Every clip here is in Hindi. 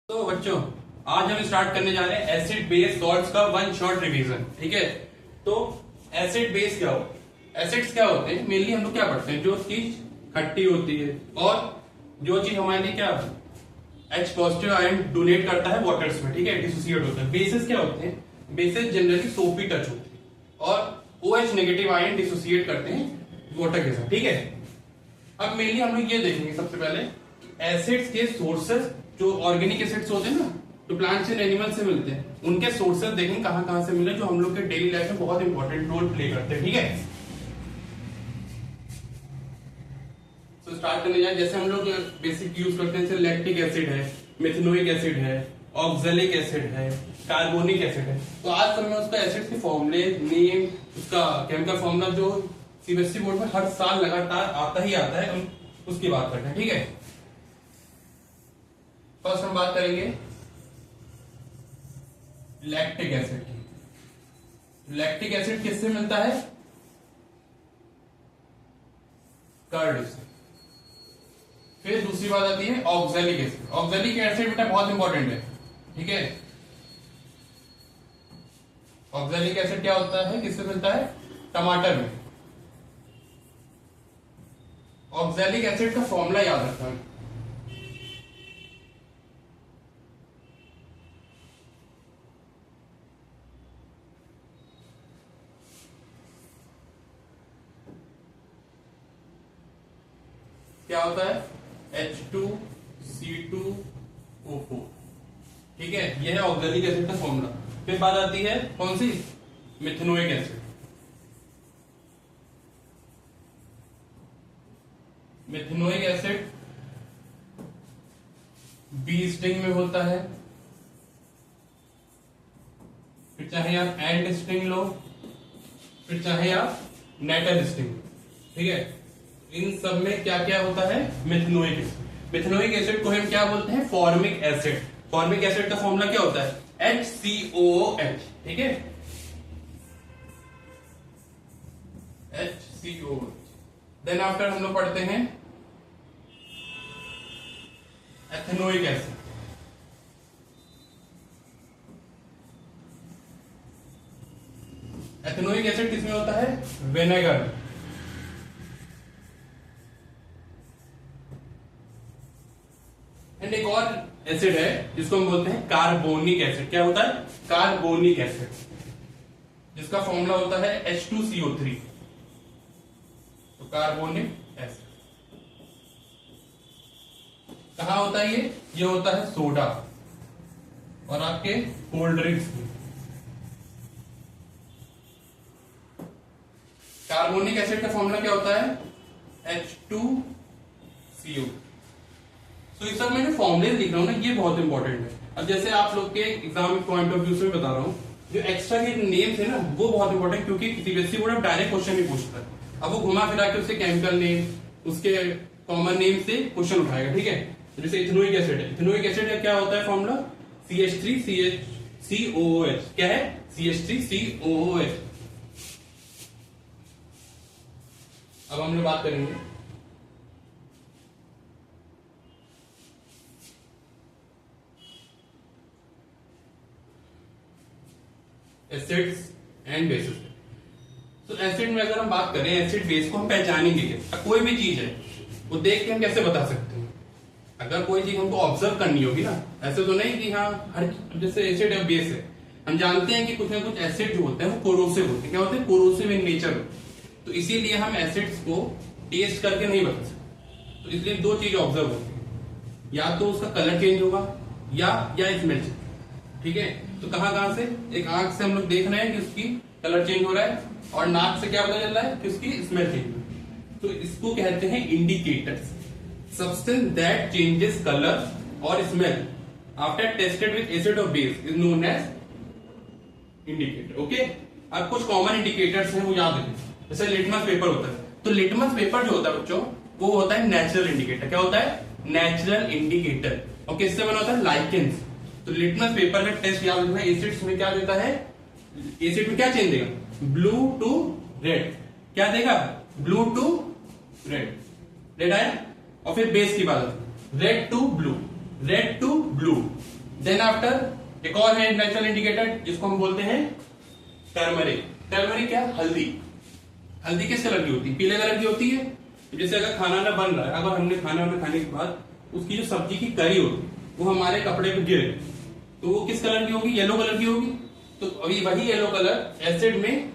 तो बच्चों, आज हम स्टार्ट करने जा रहे हैं एसिड बेस सॉल्ट्स का वन शॉट रिवीजन। ठीक है, तो एसिड बेस क्या हो, एसिड्स क्या होते हैं, मेनली हम लोग क्या पढ़ते हैं, जो चीज खट्टी होती है और जो चीज हमारे लिए क्या H पॉजिटिव आयन डोनेट करता है वाटर्स में, ठीक है, डिसोसिएट होता है। बेसिस क्या होते हैं, बेसिस जनरली सोपी टच होते हैं और OH नेगेटिव आयन डिसोसिएट करते हैं वाटर के साथ। ठीक है, अब मेनली हम लोग ये देखेंगे सबसे पहले एसिड्स के सोर्सेस, जो ऑर्गेनिक एसिड्स होते हैं ना, जो प्लांट्स एंड एनिमल से मिलते हैं, उनके सोर्सेस देखेंगे कहां कहां से मिले, जो हम लोग के डेली लाइफ में बहुत इंपॉर्टेंट रोल प्ले करते हैं। ठीक है, तो स्टार्ट करने जाए, जैसे हम लोग बेसिक यूज करते हैं, जैसे लैक्टिक एसिड है, मेथनोइक एसिड है, ऑक्सैलिक एसिड है, कार्बोनिक एसिड है। तो आज समय उसका एसिड के फॉर्मूले, नेम, उसका केमिकल फॉर्मूला जो सीबीएसई बोर्ड में हर साल लगातार आता ही आता है, हम उसकी बात करते हैं। ठीक है, फर्स्ट हम बात करेंगे लैक्टिक एसिड की। लैक्टिक एसिड किससे मिलता है, कर्ड से। फिर दूसरी बात आती है ऑक्सैलिक एसिड। ऑक्सैलिक एसिड बेटा बहुत इंपॉर्टेंट है। ठीक है, ऑक्सैलिक एसिड क्या होता है, किससे मिलता है, टमाटर में। ऑक्सैलिक एसिड का फॉर्मूला याद रखना है, क्या होता है, H2C2O4। ठीक है, यह है ऑक्सैलिक एसिड का फॉर्मूला। फिर बात आती है कौन सी, methanoic acid. Methanoic acid bee sting में होता है, फिर चाहे आप एंड स्ट्रिंग लो, फिर चाहे आप नेटल स्ट्रिंग। ठीक है, इन सब में क्या क्या होता है, मेथनोइक एसिड। मेथनोइक एसिड को हम क्या बोलते हैं, फॉर्मिक एसिड। फॉर्मिक एसिड का फॉर्मूला क्या होता है, HCOOH। ठीक है, HCOOH। देन आफ्टर हम लोग पढ़ते हैं एथेनोइक एसिड। एथेनोइक एसिड किसमें होता है, विनेगर। एंड एक और एसिड है जिसको हम बोलते हैं कार्बोनिक एसिड। क्या होता है, कार्बोनिक एसिड, जिसका फॉर्मूला होता है H2CO3। तो कार्बोनिक एसिड कहां होता है, ये होता है सोडा और आपके कोल्ड ड्रिंक्स में। कार्बोनिक एसिड का फॉर्मूला क्या होता है, H2CO। तो इस सब में जो फॉर्मुले लिख रहा हूं ना, ये बहुत इंपॉर्टेंट है। अब जैसे आप लोग के एग्जाम पॉइंट ऑफ व्यू से बता रहा हूं, जो एक्स्ट्रा के नेम्स है ना, वो बहुत इंपॉर्टेंट, क्योंकि सीबीएसई बोर्ड अब डायरेक्ट क्वेश्चन नहीं पूछता है। अब वो घुमा फिरा के उसके केमिकल नेम, उसके कॉमन नेम से क्वेश्चन उठाएगा। ठीक है, तो जैसे इथेनोइक एसिड है, इथेनोइक एसिड का क्या होता है फॉर्मूला, CH3COOH। क्या है, CH3COOH। अब हम लोग बात करेंगे एसिड्स एंड बेसिस। तो एसिड में अगर हम बात करें, एसिड बेस को हम पहचानेंगे क्या, कोई भी चीज है वो देख के हम कैसे बता सकते हैं। अगर कोई चीज हमको ऑब्जर्व करनी होगी ना, ऐसे तो नहीं कि हाँ हर, जैसे एसिड या बेस है, हम जानते हैं कि कुछ ना कुछ एसिड जो होते हैं वो कोरोसिव होते हैं। क्या होते हैं, कोरोसिव इन नेचर। तो इसीलिए हम एसिड्स को टेस्ट करके नहीं बता सकते। तो इसलिए दो चीज ऑब्जर्व होती है, या तो उसका कलर चेंज होगा या स्मेल चेंज। ठीक है, तो कहां कहां से, एक आंख से हम लोग देख रहे हैं कि उसकी कलर चेंज हो रहा है, और नाक से क्या पता चल रहा है कि उसकी स्मेल चेंज हो रही है। तो इसको कहते हैं indicators. Substance that changes colour और smell after tested with acid और base is known as indicator. Okay, अब कुछ कॉमन इंडिकेटर्स हैं, वो याद रखें। जैसे लिटमस पेपर होता है, तो लिटमस पेपर जो होता है बच्चों, वो होता है नेचुरल इंडिकेटर। क्या होता है, नेचुरल इंडिकेटर। और किससे बना होता है, लाइकेंस। तो लिटमस पेपर का टेस्ट याद रखना, एसिड्स में क्या देता है, एसिड में क्या चेंज देगा, ब्लू टू रेड। क्या देगा, ब्लू टू रेड, रेड आया। और फिर बेस की बात, red to blue, red to blue, then after एक और है नेचुरल इंडिकेटर जिसको हम बोलते हैं टर्मरिक। टर्मरिक क्या? हल्दी। हल्दी किस कलर की होती है? पीले कलर की होती है। जैसे अगर खाना ना बन रहा है, अगर हमने खाना वाना खाने के बाद उसकी जो सब्जी की करी होगी वो हमारे कपड़े पे गिरे तो वो किस कलर की होगी? येलो कलर की होगी। तो अभी वही येलो कलर एसिड में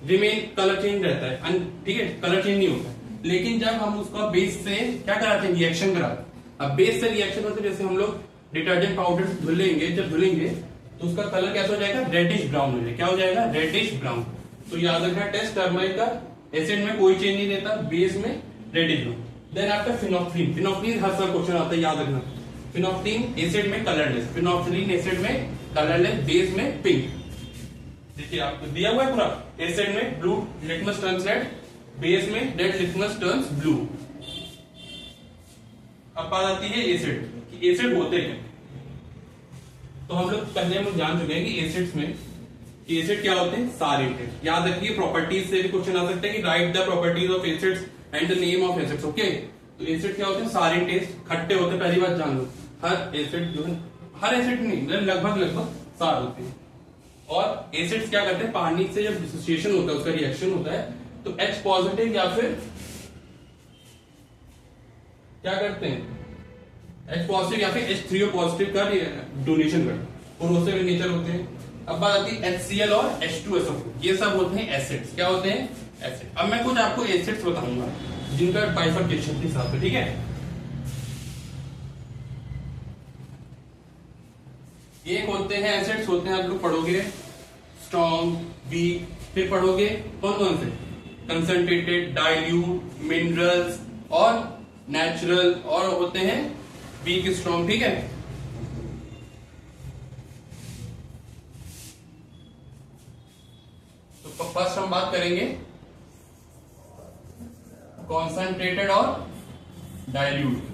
रिमेन, कलर चेंज रहता है, ठीक है, कलर चेंज नहीं होता। लेकिन जब हम उसका बेस से क्या कराते हैं? रिएक्शन कराते हैं। अब बेस से रिएक्शन होते, जैसे हम लोग डिटर्जेंट पाउडर धुलेंगे, जब धुलेंगे तो उसका कलर कैसा हो जाएगा? रेडिश ब्राउन हो जाएगा। क्या हो जाएगा? Reddish brown. तो याद रखना टेस्ट टर्मरिक का, एसिड में कोई चेंज नहीं देता, बेस में reddish brown. Then after phenolphthalein. Phenolphthalein हर साल क्वेश्चन आता है, याद रखना। फिनोफ्थलीन एसिड में कलरलेस, फिनोफ्थलीन एसिड में कलरलेस, बेस में पिंक। देखिए आपको दिया हुआ है पूरा, एसिड में blue litmus turns red, base में रेड लिटमस टर्न्स ब्लू। अब बात आती है एसिड कि एसिड होते क्या। तो हम लोग पहले हम लोग जान चुके हैं कि एसिड्स में एसिड क्या होते हैं? सारिन टेस्ट। याद रखिए प्रॉपर्टीज से भी क्वेश्चन आ सकता है कि right the properties of acids and the name of acids. Okay, तो एसिड क्या होते हैं? सारिन टेस्ट, खट्टे होते हैं। पहली बात जान लो, हर एसिड जो है, हर एसिड नहीं, लगभग सार होते हैं। और एसिड्स क्या करते हैं? पानी से जब डिसोसिएशन होता है, उसका रिएक्शन होता है, तो H पॉजिटिव या फिर क्या करते हैं? H पॉजिटिव या फिर H3O पॉजिटिव का डोनेशन करते हैं, कोरोसिव इन नेचर होते हैं। अब बात आती है HCl और H2SO4, ये सब होते हैं एसिड्स। क्या होते हैं? एसिड। अब मैं कुछ आपको एसिड्स बताऊंगा जिनका बाइफर्केशन के हिसाब से, ठीक है। एक होते हैं एसिड्स होते हैं, आप लोग पढ़ोगे स्ट्रॉन्ग, वीक, फिर पढ़ोगे कौन कौन से? कंसंट्रेटेड, डाइल्यूट, मिनरल्स और नेचुरल, और होते हैं वीक, स्ट्रॉन्ग, ठीक है। तो फर्स्ट हम बात करेंगे कॉन्सेंट्रेटेड और डाइल्यूट।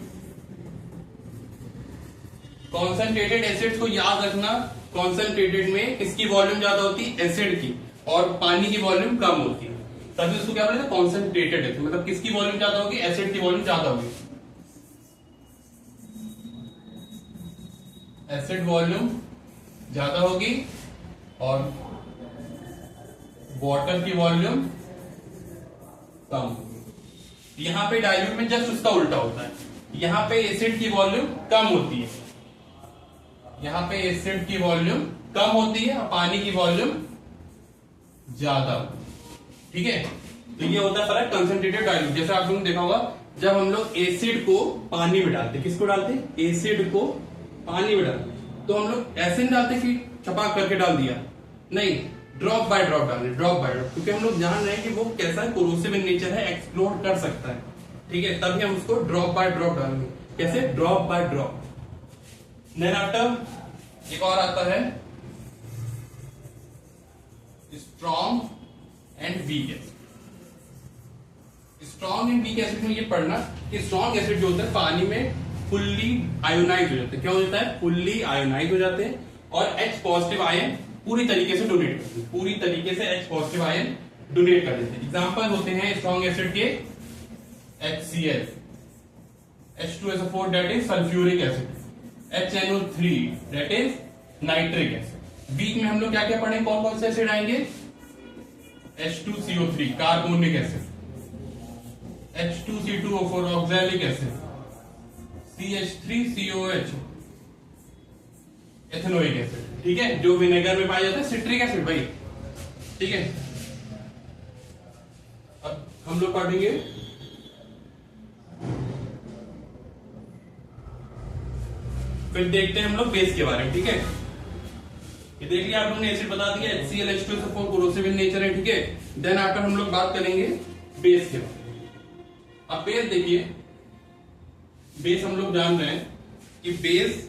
कॉन्सेंट्रेटेड एसिड्स को याद रखना, कॉन्सेंट्रेटेड में किसकी वॉल्यूम ज्यादा होती है? एसिड की, और पानी की वॉल्यूम कम होती है, तभी उसको क्या बोलते हैं? Concentrated acid. मतलब किसकी वॉल्यूम ज्यादा होगी? एसिड की वॉल्यूम ज्यादा होगी। एसिड वॉल्यूम ज्यादा होगी और वाटर की वॉल्यूम कम होगी। यहां पे डाइल्यूट में जस्ट उसका उल्टा होता है, यहां पे एसिड की वॉल्यूम कम होती है, यहां पे एसिड की वॉल्यूम कम होती है और पानी की वॉल्यूम ज्यादा, ठीक है। तो ये होता है फर्क कंसंट्रेटेड डाइल्यूट। जैसे आप लोगों ने देखा होगा जब हम लोग एसिड को पानी में डालते, किसको डालते? एसिड को पानी में डालते, तो हम लोग ऐसे नहीं डालते कि छपाक करके डाल दिया, नहीं, ड्रॉप बाय ड्रॉप डालते, ड्रॉप बाय ड्रॉप, क्योंकि हम लोग जान रहे हैं कि वो कैसा है, कोरोसिव इन नेचर है, एक्सप्लोड कर सकता है, ठीक है। तभी हम उसको ड्रॉप बाय ड्रॉप डालेंगे। कैसे? Drop by drop. Then after एक और आता है strong and weak acid. Strong and weak acid में ये पढ़ना कि स्ट्रॉन्ग एसिड जो होता है पानी में फुल्ली आयोनाइज हो जाते हैं। क्या हो जाता है? फुल्ली आयोनाइज हो जाते हैं और H पॉजिटिव आयन पूरी तरीके से डोनेट करते हैं, पूरी तरीके से H पॉजिटिव आयन डोनेट कर देते हैं। एग्जांपल होते हैं स्ट्रॉन्ग एसिड के HCl, H2SO4 that is sulphuric acid, HNO3 that is nitric acid. Weak में हम लोग क्या क्या पढ़ें? कौन कौन से एसिड आएंगे? H2CO3 carbonic acid, H2C2O4 oxalic acid, CH3COH ethanoic acid, ठीक है, जो विनेगर में पाया जाता है, सिट्रिक एसिड भाई, ठीक है। अब हम लोग पढ़ेंगे फिर देखते हैं हम लोग बेस के बारे में, ठीक है। ये देख लिया आप लोगों ने, एसिड बता दिया HCl H2SO4 corrosive in nature है, ठीक है। देन आफ्टर हम लोग बात करेंगे बेस के बारे में। अब बेस देखिए, बेस हम लोग जान रहे हैं कि base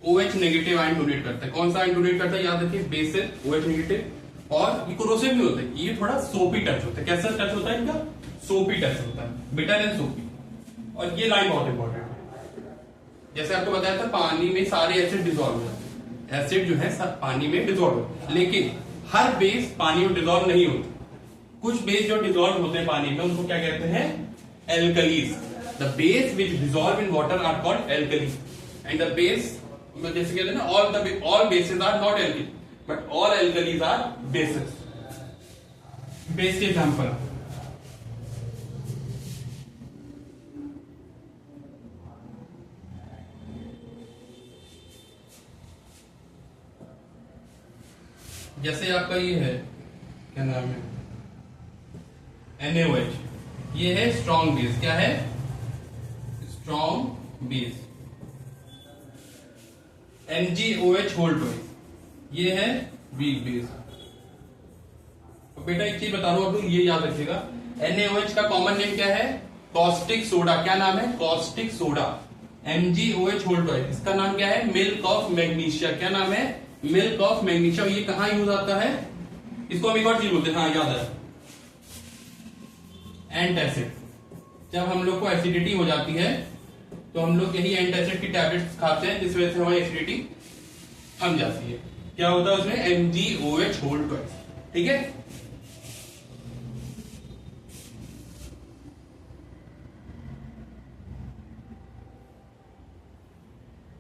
OH negative ion donate करता है। कौन सा आयन डोनेट करता है? याद रखिए बेस से OH नेगेटिव, और ये कोरोसिव भी होता है, ये थोड़ा सोपी टच होता है। कैसा टच होता है इनका? सोपी टच होता है, बिटर एंड सोपी। और ये लाइन बहुत इंपॉर्टेंट है, जैसे आपको बताया था पानी में सारे एसिड डिसॉल्व हो जाते हैं, एसिड जो है सब पानी में डिसॉल्व होते हैं, लेकिन हर बेस पानी में डिसॉल्व नहीं होते। कुछ बेस जो डिसॉल्व होते हैं पानी में उनको क्या कहते हैं? Alkalis. The base which dissolve in water are called alkalis and the base जैसे कहते हैं ना, all bases are not alkali but all alkalis are bases. Base के एग्जांपल, जैसे आपका ये है, क्या नाम है, NaOH, ये है स्ट्रॉन्ग बेस। क्या है? Strong base. NgOH होल्ड, ये है वीक बेस। तो बेटा एक चीज बता रहा हूं, आप लोग ये याद रखिएगा, NaOH का कॉमन नेम क्या है? Caustic soda. क्या नाम है? Caustic soda. MgOH होल्ड, इसका नाम क्या है? Milk of magnesia. क्या नाम है? Milk of magnesia. ये कहां यूज आता है? इसको हम एक और चीज बोलते हैं, हाँ याद है, एंटासिड। जब हम लोग को एसिडिटी हो जाती है तो हम लोग यही एंटासिड की टैबलेट्स खाते हैं, जिस वजह से हमारी एसिडिटी थम जाती है। क्या होता है उसमें? MgOH hold twice. ठीक है,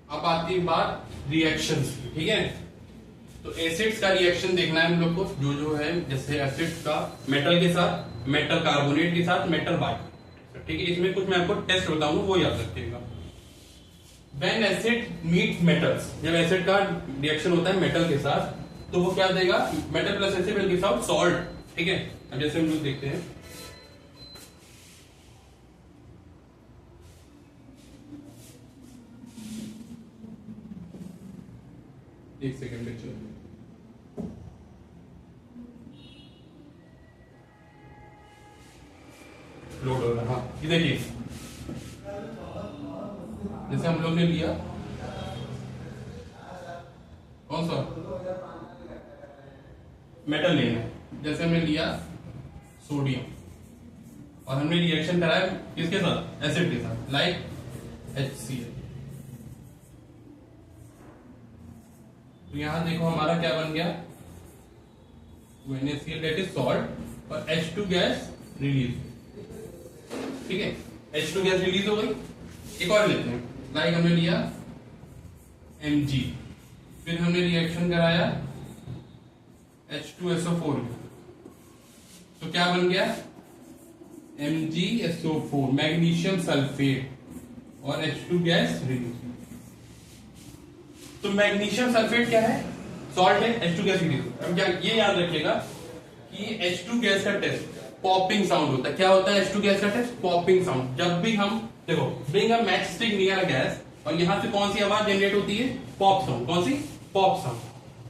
अब आती है बात रिएक्शंस की। ठीक है, तो एसिड्स का रिएक्शन देखना है हम लोग को, जो जो है, जैसे एसिड्स का मेटल के साथ, मेटल कार्बोनेट के साथ, मेटल बाइकार्बोनेट। ठीक है, इसमें कुछ मैं आपको टेस्ट बताऊंगा, वो याद रखिएगा। व्हेन एसिड मीट मेटल्स, जब एसिड का रिएक्शन होता है मेटल के साथ तो वो क्या देगा? Metal plus acid will give out salt. ठीक है, अब जैसे हम लोग देखते हैं, एक सेकेंड लेक्चर लोड हो रहा है। हाँ, ये देखिए, जैसे हम लोग ने लिया कौन सा मेटल लेना है, जैसे हमने लिया सोडियम और हमने रिएक्शन कराया किसके साथ? एसिड के साथ, लाइक HCl। तो यहां देखो हमारा क्या बन गया? NaCl दैट इज सॉल्ट और H2 गैस रिलीज। ठीक है, H2 गैस रिलीज हो गई। एक और लेते हैं, लाइक हमने लिया Mg, फिर हमने रिएक्शन कराया H2SO4, तो क्या बन गया? MgSO4, मैग्नीशियम सल्फेट और H2 गैस रिलीज। तो मैग्नीशियम सल्फेट क्या है? सॉल्ट है, H2 गैस रिलीज। अब क्या ये याद रखिएगा कि H2 गैस का टेस्ट पॉपिंग साउंड होता है। क्या होता है H2 गैस का टेस्ट? Popping sound. जब भी हम देखो, bring a matchstick near a gas, और यहां से कौन सी आवाज जनरेट होती है? Pop sound. कौन सी? Pop sound.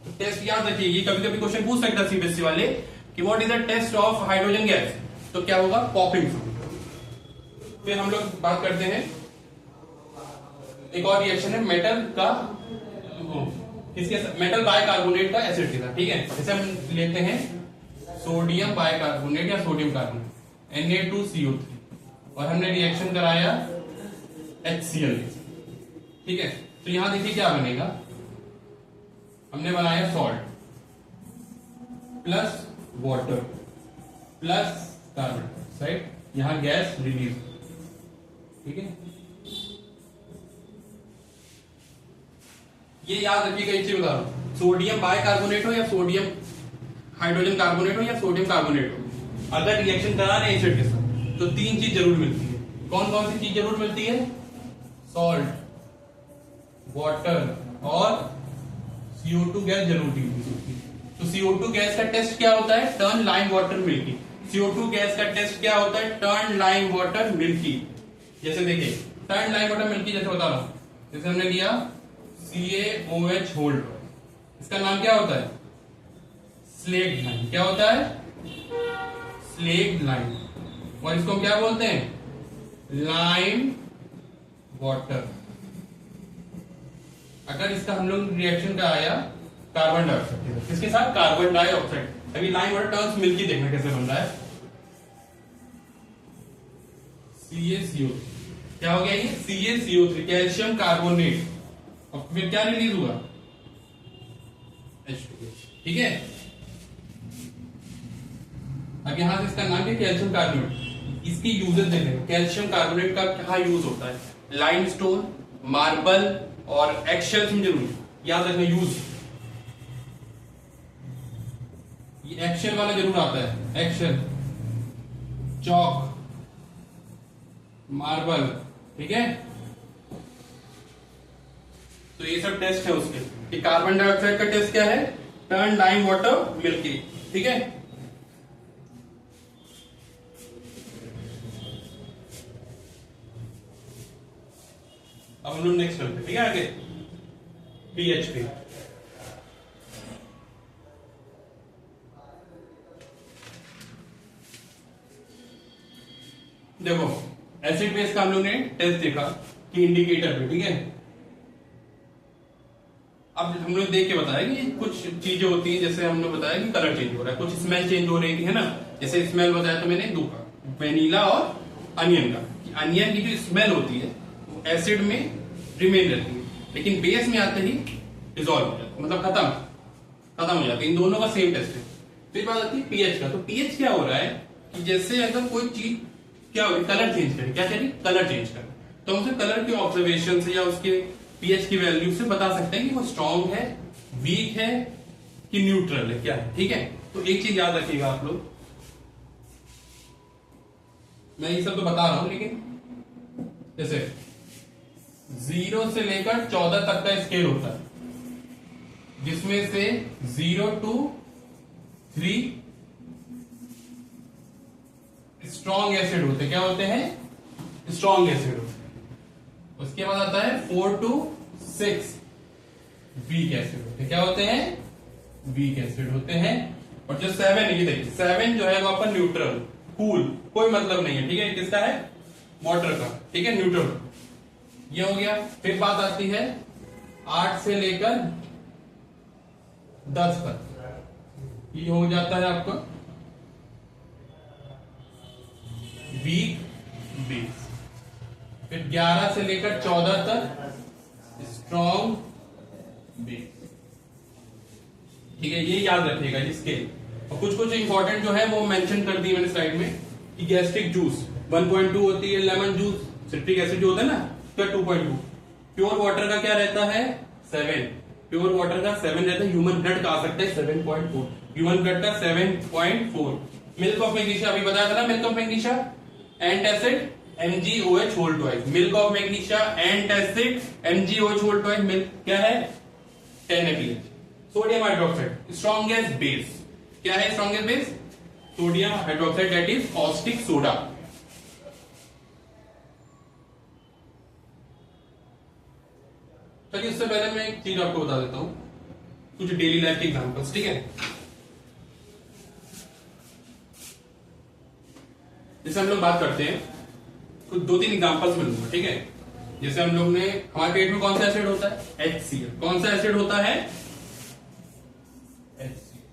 तो टेस्ट याद रखिए, ये कभी कभी क्वेश्चन पूछ सकता है CBSE वाले कि what is the test of hydrogen gas, तो क्या होगा? Popping sound. फिर हम लोग बात करते हैं, एक और रिएक्शन है मेटल का, इसके मेटल बाइकार्बोनेट का एसिड के साथ। ठीक है, जैसे हम लेते हैं सोडियम बाइकार्बोनेट या सोडियम कार्बोनेट Na2CO3 और हमने रिएक्शन कराया HCl। ठीक है, तो यहां देखिए क्या बनेगा? हमने बनाया salt plus water plus carbon dioxide, यहां गैस रिलीज। ठीक है, ये याद रखिएगा, एक चीज बता रहा हूं, सोडियम बाइकार्बोनेट हो या सोडियम हाइड्रोजन कार्बोनेट हो या सोडियम कार्बोनेट हो, अगर रिएक्शन करा रहे एसिड के साथ तो तीन चीज जरूर मिलती है। कौन कौन सी चीज जरूर मिलती है? सॉल्ट, वाटर और CO2 गैस जरूर रिलीज होती है। तो CO2 गैस का टेस्ट क्या होता है? Turn lime water milky. CO2 gas का टेस्ट क्या होता है? Turn lime water milky. जैसे देखिए, टर्न लाइम वाटर मिल्की, जैसे बता रहा हूं, जैसे हमने लिया CaOH होल्ड, इसका नाम क्या होता है? Slaked lime. क्या होता है? Slaked lime. और इसको क्या बोलते हैं? Lime water. अगर इसका हम लोग रिएक्शन का आया कार्बन डाइऑक्साइड, किसके साथ? Carbon dioxide. अभी लाइम वाटर टर्म्स मिल्की देखना कैसे बन रहा है। CaCO3, क्या हो गया ये? CaCO3, कैल्शियम कार्बोनेट, और फिर क्या रिलीज हुआ? H2। ठीक है, अब यहां से इसका नाम है कैल्शियम कार्बोनेट। इसकी यूजेस देखें, कैल्शियम कार्बोनेट का क्या यूज होता है? लाइमस्टोन, मार्बल, और एक्शेल्स में जरूर याद रखना यूज, ये एक्शेल वाला जरूर आता है, एक्शेल, चॉक, मार्बल, ठीक है। तो ये सब टेस्ट है उसके कि कार्बन डाइऑक्साइड का टेस्ट क्या है, टर्न लाइम वाटर मिल्की, ठीक है। अब हम लोग नेक्स्ट चलते, ठीक है, आगे पीएच पे। देखो एसिड बेस का हम लोग ने टेस्ट देखा कि इंडिकेटर पे, ठीक है। अब हम लोग देख के बताया कि कुछ चीजें होती हैं, जैसे हम लोग बताया कि कलर चेंज हो रहा है, कुछ स्मेल चेंज हो रही है ना। जैसे स्मेल बताया तो मैंने दो का, वेनिला और अनियन का। अनियन की जो स्मेल होती है वो एसिड में रिमेन रहती है, लेकिन बेस में आते ही डिसॉल्व हो जाती है, मतलब खत्म हो जाती है। इन दोनों का सेम टेस्ट है। फिर बात आती है पीएच का। तो पीएच क्या हो रहा है कि जैसे अगर कोई चीज क्या हो, कलर चेंज करे, क्या करें, कलर चेंज करे, तो हम उसे कलर के ऑब्जर्वेशन से या उसके पीएच की वैल्यू से बता सकते हैं कि वो स्ट्रॉन्ग है, वीक है कि न्यूट्रल है, क्या है, ठीक है। तो एक चीज याद रखिएगा आप लोग, मैं ये सब तो बता रहा हूं, लेकिन जैसे 0 से लेकर 14 तक का स्केल होता है, जिसमें से 0 to 3 स्ट्रॉन्ग एसिड होते हैं। क्या होते हैं, स्ट्रॉन्ग एसिड होते हैं। उसके बाद आता है 4 to 6 वीक एसिड होते हैं। क्या होते हैं, वीक एसिड होते हैं। और जो 7 है, ये देखिए 7 जो है वो आपका न्यूट्रल, कूल, कोई मतलब नहीं है, ठीक है। किसका है, वाटर का, ठीक है, न्यूट्रल, ये हो गया। फिर बात आती है 8 से लेकर 10 तक, ये हो जाता है आपका वीक बेस। फिर 11 से लेकर 14 तक स्ट्रॉन्ग बेस, ठीक है। ये याद रखिएगा ये स्केल। और कुछ इंपॉर्टेंट जो है वो मेंशन कर दी मैंने स्लाइड में कि गैस्ट्रिक जूस 1.2 होती है, लेमन जूस, सिट्रिक एसिड जो होता है ना, तो 2.2। प्योर वाटर का क्या रहता है, 7। प्योर वाटर का 7 रहता है। ह्यूमन ब्लड का आ सकता है 7.4, ह्यूमन ब्लड का 7.4। मिल्क ऑफ मैग्नीशिया अभी बताया था ना, milk of magnesia antacid MgOH whole twice, milk of magnesia antacid MgOH whole twice, milk क्या है 10 APH। Sodium hydroxide strongest base, क्या है strongest base, sodium hydroxide, that is caustic soda. चलिए उससे पहले मैं एक चीज आपको बता देता हूं, कुछ डेली लाइफ के एग्जांपल्स, ठीक है। जैसे हम लोग बात करते हैं, कुछ 2-3 एग्जांपल्स में लूंगा, ठीक है। जैसे हम लोग ने, हमारे पेट में कौन सा एसिड होता है, HCl। कौन सा एसिड होता है, HCl।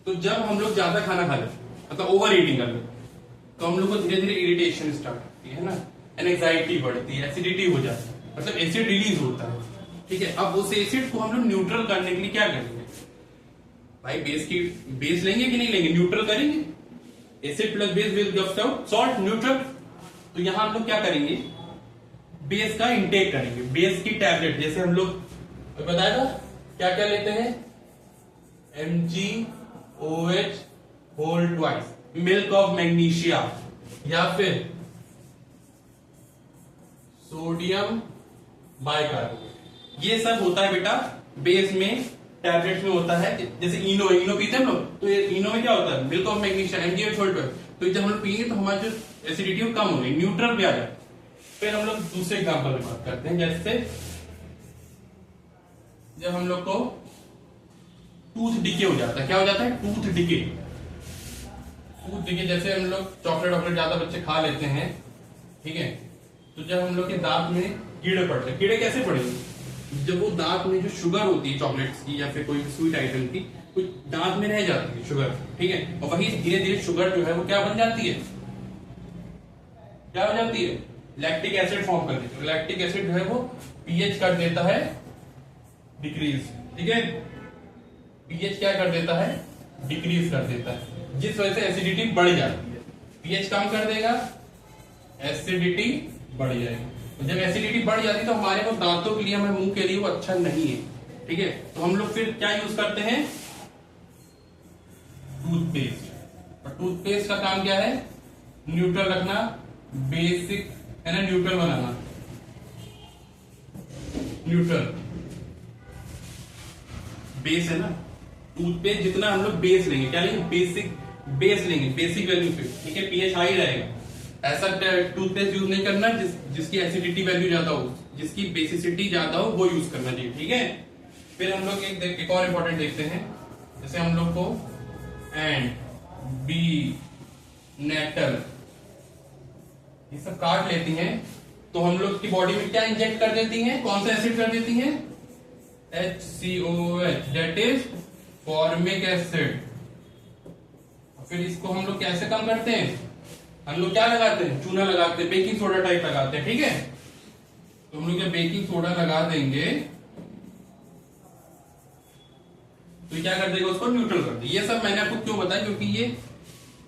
तो जब हम लोग ज्यादा खाना खा लेते, मतलब ओवर ईटिंग कर लेते, तो हम लोग को धीरे धीरे इरिटेशन स्टार्ट होती है ना, एंजाइटी बढ़ती है, एसिडिटी हो जाती है, मतलब एसिड रिलीज होता है, ठीक है। अब उस एसिड को हम लोग न्यूट्रल करने के लिए क्या करेंगे भाई, बेस लेंगे कि नहीं लेंगे, न्यूट्रल करेंगे। Acid plus base will gives out salt, neutral. तो यहां हम लोग क्या करेंगे, बेस का इंटेक करेंगे, बेस की टैबलेट। जैसे हम लोग बताया था क्या क्या लेते हैं, MgOH whole twice, milk of magnesia, या फिर सोडियम बाइकार्बोनेट। ये सब होता है बेटा बेस में, टैबलेट्स में होता है। जैसे इनो पीते हैं हम लोग, तो इनो में क्या होता है, milk of magnesia MgOH whole twice. तो जब हम लोग पिएंगे तो हमारी जो एसिडिटी वो कम होगी, न्यूट्रल पे आ जाए। फिर हम लोग दूसरे एग्जांपल में बात करते हैं, जैसे जब हम लोग को टूथ डिके हो जाता है, क्या हो जाता है, टूथ डिके। जैसे हम लोग चॉकलेट ज्यादा बच्चे खा लेते हैं, ठीक है। तो जब हम लोग के दांत में कीड़े पड़ते हैं, कीड़े कैसे पड़ेंगे, जब वो दांत में जो शुगर होती है चॉकलेट्स की या फिर कोई स्वीट आइटम की, कुछ दांत में रह जाती है शुगर, ठीक है। और वही धीरे धीरे शुगर जो है वो क्या बन जाती है, क्या हो जाती है, लैक्टिक एसिड फॉर्म कर देती है। लैक्टिक एसिड जो है वो पीएच कर देता है डिक्रीज, ठीक है। पीएच क्या कर देता है, डिक्रीज कर देता है, जिस वजह से एसिडिटी बढ़ जाती है। पीएच कम कर देगा, एसिडिटी बढ़ जाएगी। जब एसिडिटी बढ़ जाती है तो हमारे को दांतों के लिए, हमारे मुंह के लिए वो अच्छा नहीं है, ठीक है। तो हम लोग फिर क्या यूज करते हैं, टूथपेस्ट। और टूथपेस्ट का काम क्या है, न्यूट्रल रखना, बेसिक है ना, न्यूट्रल बनाना, न्यूट्रल बेस है ना। टूथपेस्ट जितना हम लोग बेस लेंगे, क्या लेंगे, बेसिक बेस लेंगे, बेसिक वैल्यू पे, ठीक है, पीएच हाई रहेगा। ऐसा टूथपेस्ट यूज नहीं करना जिसकी एसिडिटी वैल्यू ज्यादा हो, जिसकी बेसिसिटी ज्यादा हो वो यूज करना चाहिए, ठीक है। फिर हम लोग एक और इंपॉर्टेंट देखते हैं, जैसे हम लोग को एंड बी नेटल ये सब काट लेती हैं, तो हम लोग की बॉडी में क्या इंजेक्ट कर देती हैं, कौन सा एसिड कर देती हैं, HCOOH, that is formic acid. फिर इसको हम लोग कैसे कम करते हैं, हम लोग क्या लगाते हैं, चूना लगाते हैं, बेकिंग सोडा टाइप लगाते हैं, ठीक है। तो हम लोग जब बेकिंग सोडा लगा देंगे तो क्या कर देगा, उसको न्यूट्रल कर देगा। ये सब मैंने आपको क्यों बताया, क्योंकि ये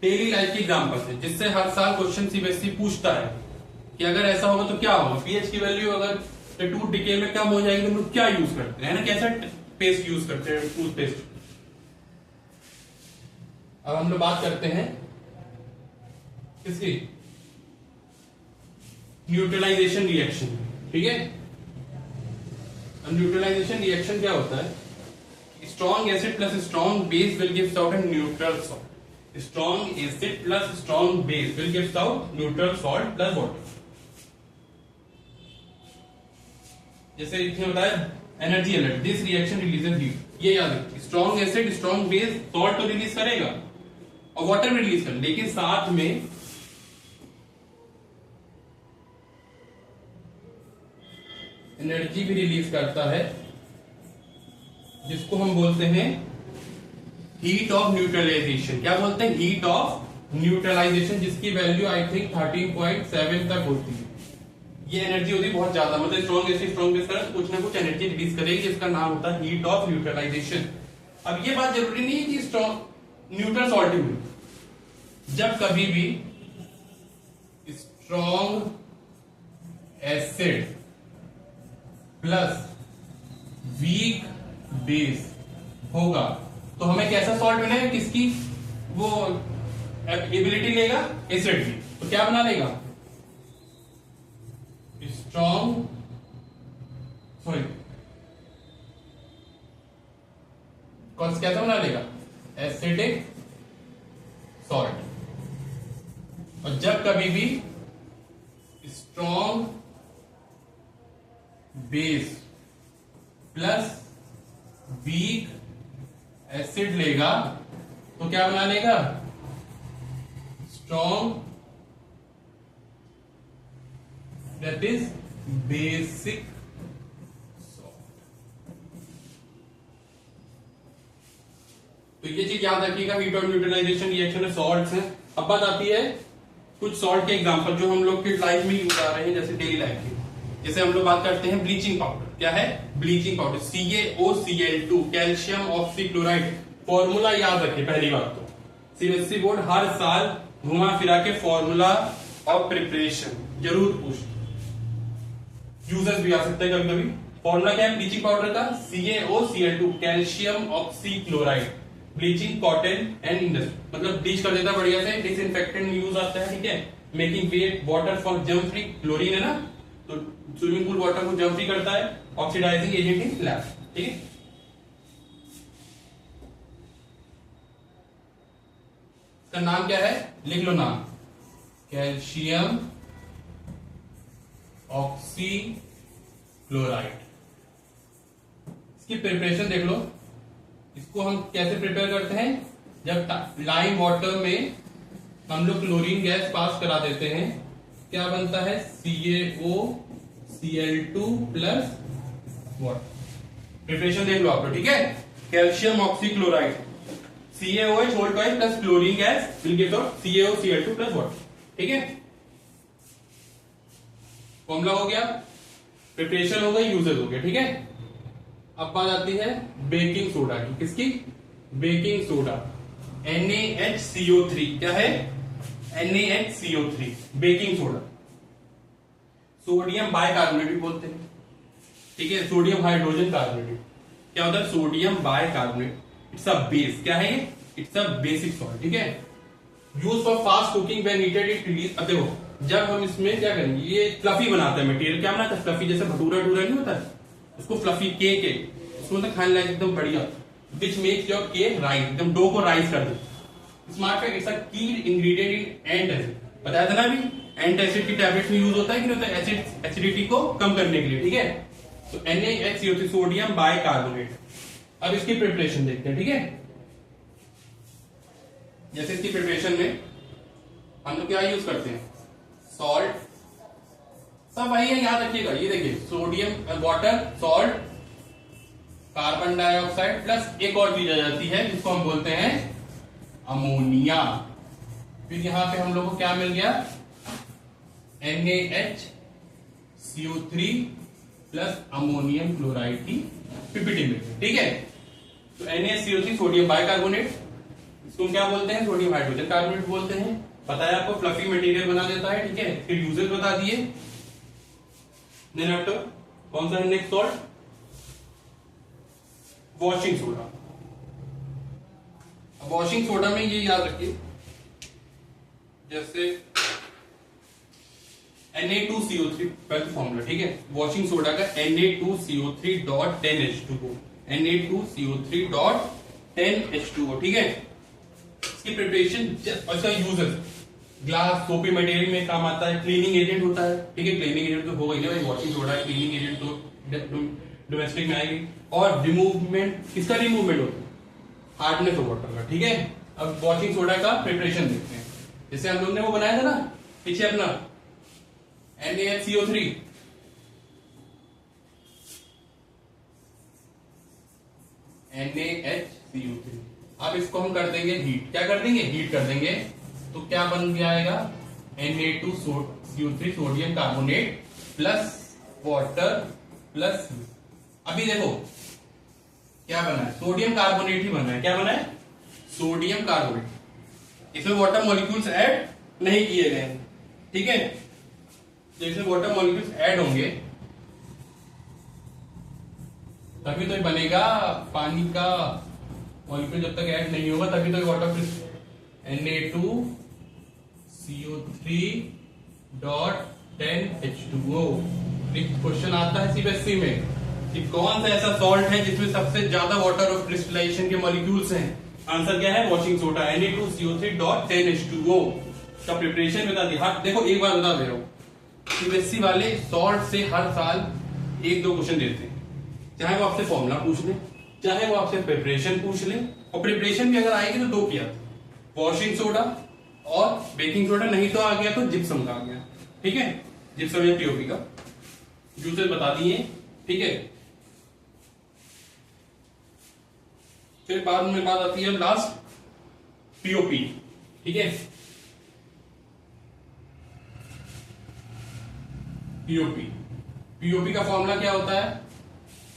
डेली लाइफ के एग्जाम्पल्स है, जिससे हर साल क्वेश्चन सीबीएसई पूछता है कि अगर ऐसा होगा तो क्या होगा, पीएच की वैल्यू अगर टूथ डिके में कम हो जाएगी तो हम लोग क्या यूज करते हैं ना, कैसा पेस्ट यूज करते हैं, टूथपेस्ट। अब हम लोग बात करते हैं किसकी, न्यूट्रलाइजेशन रिएक्शन, ठीक है। न्यूट्रलाइजेशन रिएक्शन क्या होता है, strong acid plus strong base will gives out a neutral salt. Strong acid plus strong base will gives out neutral salt plus water. जैसे इसने बताया energy alert, this reaction releases heat, ये याद रखिए, strong acid strong base salt तो रिलीज करेगा और वाटर भी रिलीज कर, लेकिन साथ में एनर्जी भी रिलीज करता है, जिसको हम बोलते हैं हीट ऑफ न्यूट्रलाइजेशन। क्या बोलते हैं, हीट ऑफ न्यूट्रलाइजेशन, जिसकी वैल्यू आई थिंक 13.7 तक होती है। ये एनर्जी होती है बहुत ज्यादा, मतलब स्ट्रॉन्ग एसिड स्ट्रॉन्ग बेस कर कुछ ना कुछ एनर्जी रिलीज करेगी, जिसका नाम होता है हीट ऑफ न्यूट्रलाइजेशन। अब ये बात जरूरी नहीं है कि स्ट्रॉन्ग न्यूट्रल सॉल्ट ही मिले, जब कभी भी strong acid plus weak base होगा तो हमें कैसा सॉल्ट मिलेगा, किसकी वो एबिलिटी लेगा, एसिड की, तो क्या बना लेगा, स्ट्रॉन्ग कैसा बना लेगा, एसिडिक सॉल्ट। और जब कभी भी strong base plus weak acid लेगा तो क्या बना लेगा, strong that is basic salt. तो ये चीज याद रखिएगा, हीट ऑफ न्यूट्रलाइजेशन रिएक्शन में सॉल्ट्स हैं। अब बात आती है कुछ सॉल्ट के एग्जांपल जो हम लोग की लाइफ में यूज आ रहे हैं, जैसे डेली लाइफ की। जैसे हम लोग बात करते हैं ब्लीचिंग पाउडर, क्या है, bleaching powder, CaOCl2, calcium oxychloride. Formula याद रखिए, पहली बात तो सीबीएसई बोर्ड हर साल घुमा फिरा के फॉर्मूला ऑफ प्रिपरेशन जरूर पूछ, यूजर्स भी आ सकते हैं कभी कभी। फॉर्मूला क्या है ब्लीचिंग पाउडर का, CaOCl2, calcium oxychloride, bleaching cotton and industry, मतलब ब्लीच कर देता बढ़िया से, डिसइंफेक्टेंट यूज आता है, ठीक है। Making wet water for germ free, chlorine है ना, तो स्विमिंग पूल वाटर को जर्म फ्री करता है, ऑक्सीडाइजिंग एजेंट इन लैब, ठीक है। इसका नाम क्या है, लिख लो नाम, कैल्शियम ऑक्सीक्लोराइड। इसकी प्रिपरेशन देख लो, इसको हम कैसे प्रिपेयर करते हैं, जब लाइम वाटर में हम लोग क्लोरीन गैस पास करा देते हैं, क्या बनता है, CaOCl2 प्लस वाटर। प्रिपरेशन देख लो आप लोग, ठीक है। Calcium oxychloride, CaOH whole twice plus chlorine gas will give out CaOCl2 plus water, ठीक है। फॉर्मूला हो गया, प्रिपरेशन हो गई, यूजेज हो गया, ठीक है। अब बात आती है बेकिंग सोडा की, किसकी, बेकिंग सोडा, NaHCO3, क्या है, NaHCO3, baking soda. Sodium bicarbonate भी बोलते हैं, ठीक है, सोडियम हाइड्रोजन कार्बोनेट। क्या होता है? Sodium bicarbonate, it's a base. क्या है ये? इट्स अ बेसिक सॉल्ट, ठीक है। Use for fast cooking when heated it release. अब देखो जब हम इसमें क्या करेंगे, ये फ्लफी बनाता है मटेरियल। क्या बनाता है? फ्लफी, जैसे भटूरा टूरा नहीं होता है, उसको फ्लफी केक है, उसको मतलब खाने लायक एकदम बढ़िया, which makes your cake rice, एकदम डो को राइस कर दे। स्मार्ट फैक्ट, इट्स अ की इंग्रेडिएंट इन एंड एसिड। बताया था ना अभी, एंड एसिड की टैबलेट्स में यूज होता है कि नहीं होता है? एसिड, एसिडिटी को कम करने के लिए, ठीक है। तो NaHCO3 सोडियम बाइकार्बोनेट। अब इसकी प्रिपरेशन देखते हैं, ठीक है। जैसे इसकी प्रिपरेशन में हम लोग क्या यूज करते हैं? सॉल्ट, सब वही है, याद रखिएगा। ये देखिए, sodium water, salt, carbon dioxide plus एक और चीज आ जाती है जिसको हम बोलते हैं अमोनिया। फिर यहां पे हम लोग को क्या मिल गया? NaHCO3 प्लस अमोनियम क्लोराइड की पीपीटी मिल गई, ठीक है। तो NaCO3 सोडियम बाइकार्बोनेट, इसको क्या बोलते हैं? सोडियम हाइड्रोजन कार्बोनेट बोलते हैं। पता है आपको, फ्लफी मटेरियल बना देता है, ठीक है। फिर यूजेस बता दिए। देन आफ्टर कौन सा है next salt? Washing soda. Washing soda में ये याद रखिए, जैसे Na2CO3 पहले फॉर्मूला, ठीक है। वॉशिंग सोडा का Na2CO3.10H2O, Na2CO3.10H2O, ठीक है। इसकी प्रिपरेशन, अच्छा यूजेस, ग्लास, सोपी मटेरियल में काम आता है, क्लीनिंग एजेंट होता है, ठीक है। क्लीनिंग एजेंट तो होगा ही ना भाई, वॉशिंग सोडा क्लीनिंग एजेंट तो डोमेस्टिक में आएगी। और रिमूवमेंट, किसका रिमूवमेंट होता है? हार्डनेस ऑफ वाटर का, ठीक है। अब वॉशिंग सोडा का प्रिपरेशन देखते हैं। जैसे हम लोग ने वो बनाया था ना पीछे अपना NaHCO3, NaHCO3। अब इसको हम कर देंगे हीट। क्या कर देंगे? हीट कर देंगे। तो क्या बन जाएगा? Na2CO3 sodium carbonate plus water plus, अभी देखो क्या बना है? सोडियम कार्बोनेट ही बना है। क्या बना है? Sodium carbonate. इसमें वाटर मॉलिक्यूल्स ऐड नहीं किए गए, ठीक है। जैसे वाटर मॉलिक्यूल्स ऐड होंगे तभी तो बनेगा। पानी का मॉलिक्यूल जब तक ऐड नहीं होगा तभी तो वाटर Na2CO3.10H2O। क्वेश्चन आता है सीबीएसई में कि कौन सा ऐसा सॉल्ट है जिसमें सबसे ज्यादा वाटर ऑफ क्रिस्टलाइजेशन के मॉलिक्यूल्स हैं? आंसर क्या है? Washing soda, Na2CO3.10H2O। का प्रिपरेशन बता दी। हाँ देखो, एक बार बता दे रहा हूं, सीबीएसई वाले सॉल्ट से हर साल एक दो क्वेश्चन देते हैं, चाहे वो आपसे फॉर्मूला पूछ ले, चाहे वो आपसे प्रिपरेशन पूछ ले। और प्रिपरेशन भी अगर आएगी तो दो किया, वॉशिंग सोडा और बेकिंग सोडा, नहीं तो आ गया तो जिप्सम का आ गया, ठीक है। जिप्सम या पीओपी का यूसेज बता दिए, ठीक है। फिर बाद में बात आती है लास्ट पीओपी, ठीक है। पीओपी का फॉर्मूला क्या होता है?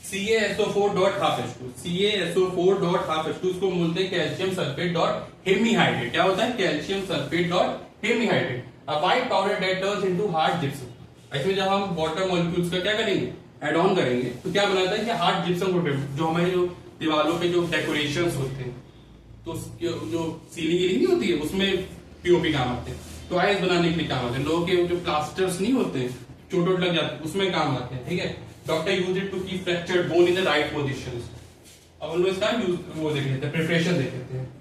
CaSO4.12H2। CaSO4.12H2 इसको बोलते हैं कैल्शियम सल्फेट डॉट हेमीहाइड्रेट। क्या होता है? Calcium sulphate dot hemihydrate, a white powder that turns into hard gypsum. इसमें जब हम वाटर मॉलिक्यूल्स का क्या करेंगे? ऐड ऑन करेंगे तो क्या बनाता है कि हार्ड जिप्सम को, जो हमारे जो दीवारों पे जो डेकोरेशंस होते हैं, तो जो सीलिंग नहीं होती है उसमें पीओपी काम आते हैं। टॉयज बनाने के लिए काम आते हैं। लोगों के जो प्लास्टर्स नहीं होते, चोट वोट लग जाती है, उसमें काम आते हैं, ठीक है। Doctor use it to keep fractured bone in the right position. अब हम लोग इसका यूज वो देख लेते हैं, प्रिपरेशन देख लेते हैं।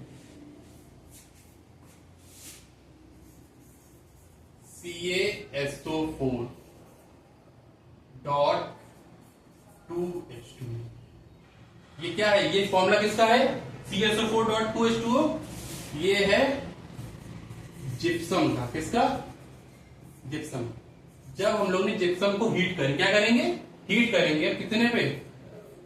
CaSO4.2H2। ये क्या है? ये फॉर्मूला किसका है? CaSO4.2H2O। ये है जिप्सम का। किसका? जिप्सम। जब हम लोग ने जिप्सम को हीट करें, क्या करेंगे? हीट करेंगे। कितने पे?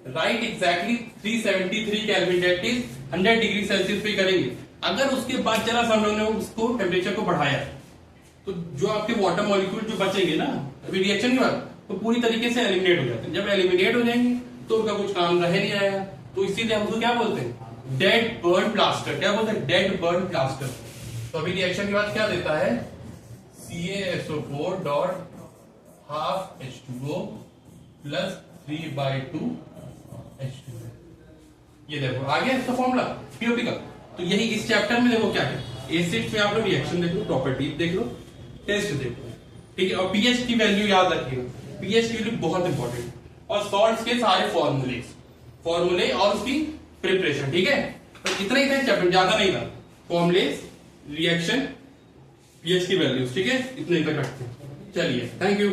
Right, exactly 373 kelvin, that is 100 degree Celsius पे करेंगे। अगर उसके बाद जरा सा हम लोग ने उसको टेम्परेचर को बढ़ाया तो जो आपके वाटर मॉलिक्यूल जो बचेंगे ना अभी रिएक्शन के बाद, तो पूरी तरीके से एलिमिनेट हो जाते हैं। जब एलिमिनेट हो जाएंगे तो उनका कुछ काम रह नहीं आएगा। तो इसीलिए हम उसको क्या बोलते हैं? Dead burn plaster. क्या बोलते हैं? Dead burn plaster. तो अभी रिएक्शन के बाद क्या देता है? CaSO4. Half H2O plus 3/2 H2O। ये देखो आ गया इसका फॉर्मूला पीओपी का। तो यही इस चैप्टर में देखो क्या है, एसिड्स में आप लोग रिएक्शन देख लो, प्रॉपर्टीज देख लो, टेस्ट देख लो, ठीक है। और पीएच की वैल्यू याद रखिएगा, पीएच की वैल्यू बहुत इंपॉर्टेंट, और सॉल्ट्स के सारे फॉर्मूले और उसकी प्रिपरेशन, ठीक है। तो इतना ही था चैप्टर, ज्यादा नहीं था। फॉर्मुलेस, रिएक्शन, पीएच की वैल्यूज, ठीक है, इतने तक रखते हैं। चलिए, थैंक यू।